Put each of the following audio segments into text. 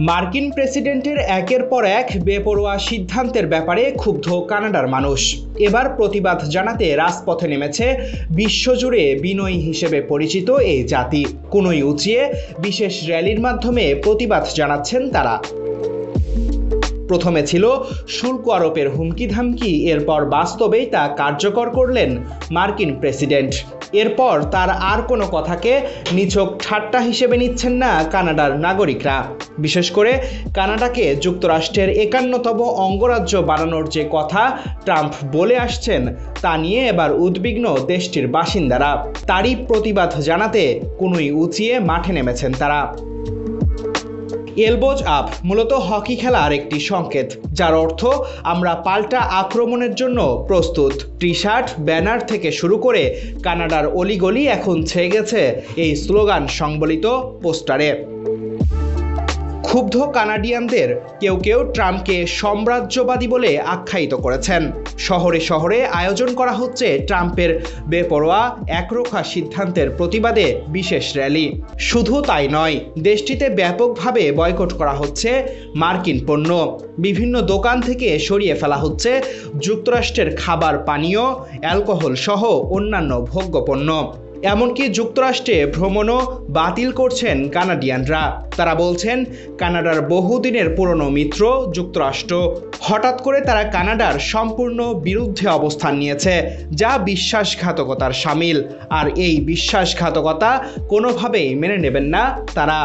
মার্কিন প্রেসিডেন্টের একের পর এক বেপরোয়া সিদ্ধান্তের ব্যাপারে ক্ষুব্ধ কানাডার মানুষ এবার প্রতিবাদ জানাতে রাজপথে নেমেছে বিশ্বজুড়ে বিনয়ী হিসেবে পরিচিত এই জাতি। কোনোই উঁচিয়ে বিশেষ র্যালির মাধ্যমে প্রতিবাদ জানাচ্ছেন তারা। প্রথমে ছিল শুল্ক আরোপের হুমকি ধামকি, এরপর বাস্তবেই তা কার্যকর করলেন মার্কিন প্রেসিডেন্ট। এরপর তার আর কোনো কথাকে নিছক ঠাট্টা হিসেবে নিচ্ছেন না কানাডার নাগরিকরা। বিশেষ করে কানাডাকে যুক্তরাষ্ট্রের ৫১তম অঙ্গরাজ্য বানানোর যে কথা ট্রাম্প বলে আসছেন তা নিয়ে এবার উদ্বিগ্ন দেশটির বাসিন্দারা। তারই প্রতিবাদ জানাতে কোনোই উঁচিয়ে মাঠে নেমেছেন তারা। এলবোজ আপ মূলত হকি খেলার একটি সংকেত, যার অর্থ আমরা পাল্টা আক্রমণের জন্য প্রস্তুত। টি শার্ট, ব্যানার থেকে শুরু করে কানাডার অলিগলি এখন ছেয়ে গেছে এই স্লোগান সংবলিত পোস্টারে। ক্ষুব্ধ কানাডিয়ানদের কেউ কেউ ট্রাম্পকে সাম্রাজ্যবাদী বলে আখ্যায়িত করেছেন। শহরে শহরে আয়োজন করা হচ্ছে ট্রাম্পের বেপরোয়া একরোখা সিদ্ধান্তের প্রতিবাদে বিশেষ র্যালি। শুধু তাই নয়, দেশটিতে ব্যাপকভাবে বয়কট করা হচ্ছে মার্কিন পণ্য। বিভিন্ন দোকান থেকে সরিয়ে ফেলা হচ্ছে যুক্তরাষ্ট্রের খাবার, পানীয়, অ্যালকোহল সহ অন্যান্য ভোগ্যপণ্য। এমনকি যুক্তরাষ্ট্রে ভ্রমণও বাতিল করছেন কানাডিয়ানরা। তারা বলছেন, কানাডার বহুদিনের পুরনো মিত্র যুক্তরাষ্ট্র হঠাৎ করে তারা কানাডার সম্পূর্ণ বিরুদ্ধে অবস্থান নিয়েছে, যা বিশ্বাসঘাতকতার শামিল। আর এই বিশ্বাসঘাতকতা কোনোভাবেই মেনে নেবেন না তারা।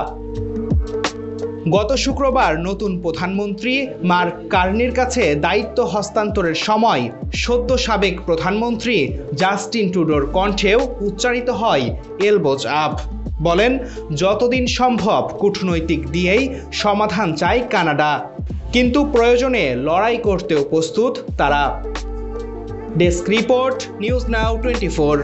গত শুক্রবার নতুন প্রধানমন্ত্রী মার্ক কার্নির কাছে দায়িত্ব হস্তান্তরের সময় সদ্য সাবেক প্রধানমন্ত্রী জাস্টিন ট্রুডোর কণ্ঠেও উচ্চারিত হয় এলবোজ আপ। বলেন, যতদিন সম্ভব কূটনৈতিক দিয়েই সমাধান চায় কানাডা, কিন্তু প্রয়োজনে লড়াই করতেও প্রস্তুত তারা। Desk report, news now 24।